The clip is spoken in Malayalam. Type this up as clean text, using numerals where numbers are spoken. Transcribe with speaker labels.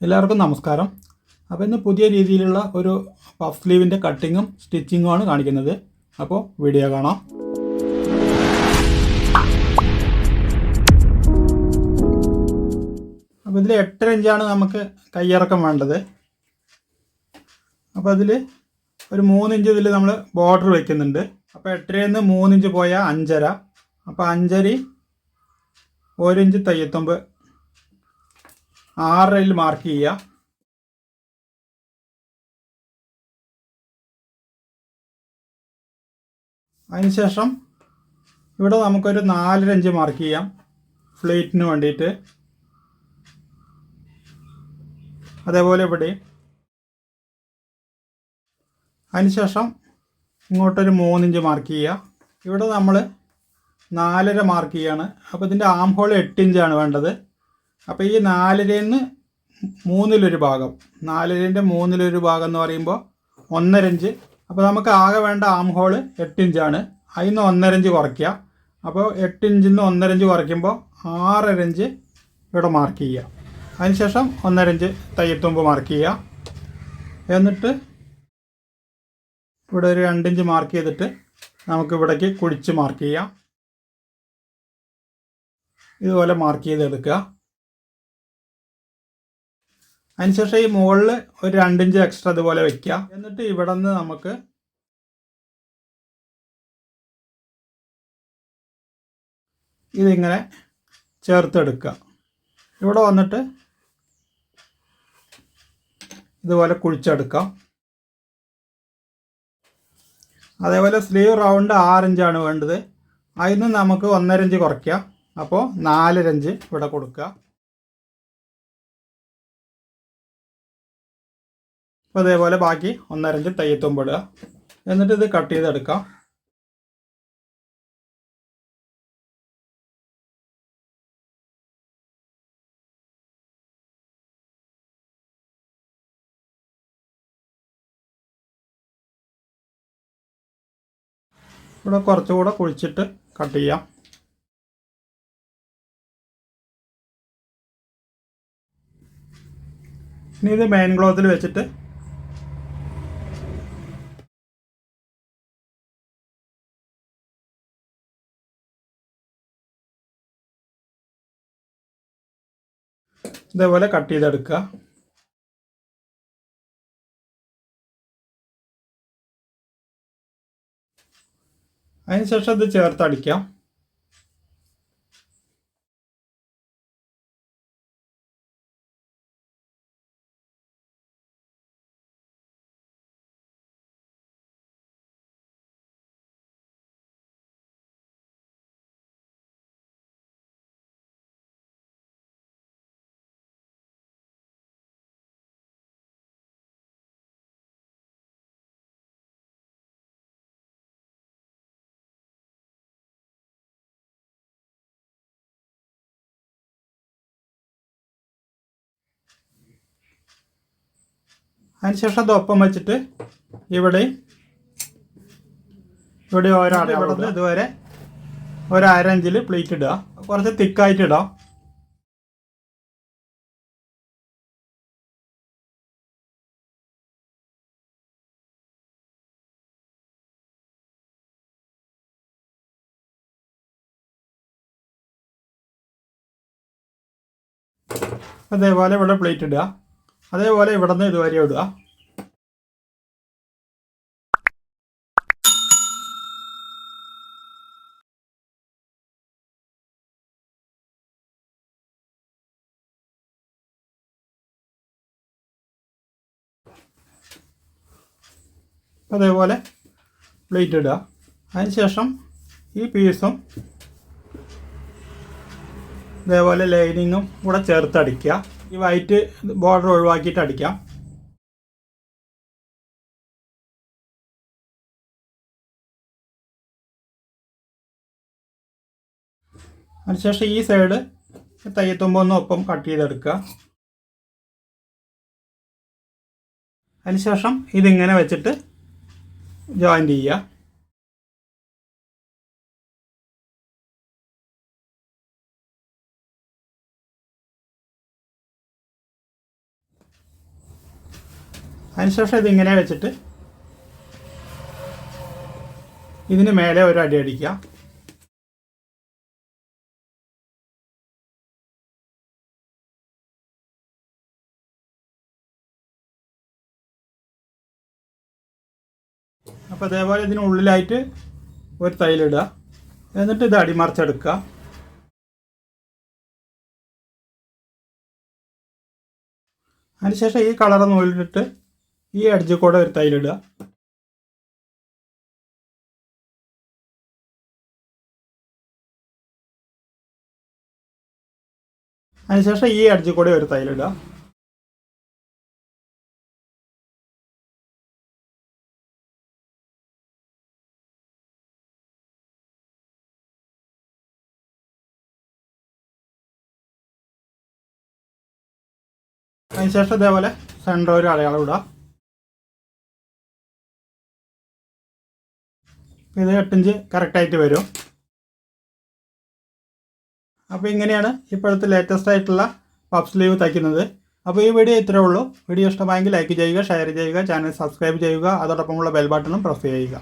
Speaker 1: എല്ലാവർക്കും നമസ്കാരം. അപ്പോൾ ഇന്ന് പുതിയ രീതിയിലുള്ള ഒരു പഫ് സ്ലീവിൻ്റെ കട്ടിങ്ങും സ്റ്റിച്ചിങ്ങുമാണ് കാണിക്കുന്നത്. അപ്പോൾ വീഡിയോ കാണാം. അപ്പോൾ ഇതിൽ 8 ഇഞ്ചാണ് നമുക്ക് കയ്യിറക്കം വേണ്ടത്. അപ്പോൾ അതിൽ ഒരു 3 ഇഞ്ച് ഇതിൽ നമ്മൾ ബോർഡർ വയ്ക്കുന്നുണ്ട്. അപ്പോൾ 8 3 ഇഞ്ച് പോയാൽ 5.5. അപ്പോൾ 5.5 1 ഇഞ്ച് തയ്യത്തുമ്പ് 6 മാർക്ക് ചെയ്യുക. അതിനുശേഷം ഇവിടെ നമുക്കൊരു 4.5 ഇഞ്ച് മാർക്ക് ചെയ്യാം ഫ്ലേറ്റിന് വേണ്ടിയിട്ട്. അതേപോലെ ഇവിടെ. അതിനുശേഷം ഇങ്ങോട്ടൊരു 3 ഇഞ്ച് മാർക്ക് ചെയ്യുക. ഇവിടെ നമ്മൾ 4.5 മാർക്ക് ചെയ്യാണ്. അപ്പോൾ ഇതിൻ്റെ ആം ഹോൾ 8 ഇഞ്ചാണ് വേണ്ടത്. അപ്പോൾ ഈ 4.5-ന് 3-ലൊരു ഭാഗം, 4.5-ൻ്റെ 3-ലൊരു ഭാഗം എന്ന് പറയുമ്പോൾ 1.5 ഇഞ്ച്. അപ്പോൾ നമുക്ക് ആകെ വേണ്ട ആം ഹോൾ 8 ഇഞ്ചാണ്. അതിൽ നിന്ന് 1.5 ഇഞ്ച് കുറയ്ക്കുക. അപ്പോൾ 8 ഇഞ്ചിൽ നിന്ന് 1.5 ഇഞ്ച് കുറയ്ക്കുമ്പോൾ 6.5 ഇഞ്ച് ഇവിടെ മാർക്ക് ചെയ്യുക. അതിനുശേഷം 1.5 ഇഞ്ച് തയ്യത്തുമ്പ് മാർക്ക് ചെയ്യുക. എന്നിട്ട് ഇവിടെ ഒരു 2 ഇഞ്ച് മാർക്ക് ചെയ്തിട്ട് നമുക്ക് ഇവിടേക്ക് കുഴിച്ച് മാർക്ക് ചെയ്യാം. ഇതുപോലെ മാർക്ക് ചെയ്തെടുക്കുക. അതിനുശേഷം ഈ മുകളിൽ ഒരു 2 ഇഞ്ച് എക്സ്ട്രാ ഇതുപോലെ വയ്ക്കുക. എന്നിട്ട് ഇവിടെ നിന്ന് നമുക്ക് ഇതിങ്ങനെ ചേർത്തെടുക്കുക. ഇവിടെ വന്നിട്ട് ഇതുപോലെ കുഴിച്ചെടുക്കാം. അതേപോലെ സ്ലീവ് റൗണ്ട് 6 ഇഞ്ചാണ് വേണ്ടത്. അതിൽ നിന്ന് നമുക്ക് 1.5 ഇഞ്ച് കുറയ്ക്കുക. അപ്പോൾ 4.5 ഇഞ്ച് ഇവിടെ കൊടുക്കുക. അപ്പോൾ അതേപോലെ ബാക്കി 1.5 ഇഞ്ച് തയ്യത്തുമ്പ് ഇടുക. എന്നിട്ട് ഇത് കട്ട് ചെയ്തെടുക്കാം. ഇവിടെ കുറച്ചുകൂടെ കുഴിച്ചിട്ട് കട്ട് ചെയ്യാം. ഇനി ഇത് മെയിൻ ക്ലോത്തിൽ വെച്ചിട്ട് ഇതേപോലെ കട്ട് ചെയ്തെടുക്കുക. അതിനുശേഷം ഇത് ചേർത്തടിക്കാം. അതിനുശേഷം അത് ഒപ്പം വെച്ചിട്ട് ഇവിടെ ഇവിടെ ഇതുവരെ ഒരു 1/2 ഇഞ്ചിൽ പ്ലീറ്റ് ഇടുക. കുറച്ച് തിക്കായിട്ട് ഇടാം. അതേപോലെ ഇവിടെ പ്ലേറ്റ് ഇടുക. അതേപോലെ ഇവിടെ നിന്ന് ഇതുവരെ ഇടുക. അതേപോലെ പ്ലേറ്റ് ഇടുക. അതിനുശേഷം ഈ പീസും ഇതേപോലെ ലൈനിങ്ങും കൂടെ ചേർത്ത് അടിക്കുക. ഈ വൈറ്റ് ബോർഡർ ഒഴിവാക്കിയിട്ട് അടിക്കാം. അതിനുശേഷം ഈ സൈഡ് തയ്യത്തുമ്പൊന്ന് ഒപ്പം കട്ട് ചെയ്തെടുക്കുക. അതിനുശേഷം ഇതിങ്ങനെ വെച്ചിട്ട് ജോയിൻ്റ് ചെയ്യുക. അതിനുശേഷം ഇതിങ്ങനെ വെച്ചിട്ട് ഇതിന് മേലെ ഒരു അടി അടിക്കുക. അപ്പോൾ അതേപോലെ ഇതിനുള്ളിലായിട്ട് ഒരു തൈലിടുക. എന്നിട്ട് ഇത് അടിമറിച്ചെടുക്കുക. അതിനുശേഷം ഈ കളർ നൂലിട്ടിട്ട് ഈ എഡ്ജിൽ കൂടെ ഒരു തൈലിടുക. അതിനുശേഷം ഈ എഡ്ജിൽ കൂടെ ഒരു തൈലിടുക. അതിനുശേഷം ഇതേപോലെ സെൻറ്റർ ഒരു അടയാളം ഇടുക. ഇത് 8 ഇഞ്ച് കറക്റ്റായിട്ട് വരും. അപ്പോൾ ഇങ്ങനെയാണ് ഇപ്പോഴത്തെ ലേറ്റസ്റ്റ് ആയിട്ടുള്ള പഫ് സ്ലീവ് തയ്ക്കുന്നത്. അപ്പോൾ ഈ വീഡിയോ ഇത്രയേ ഉള്ളൂ. വീഡിയോ ഇഷ്ടമായെങ്കിൽ ലൈക്ക് ചെയ്യുക, ഷെയർ ചെയ്യുക, ചാനൽ സബ്സ്ക്രൈബ് ചെയ്യുക, അതോടൊപ്പമുള്ള ബെൽ ബട്ടണും പ്രസ് ചെയ്യുക.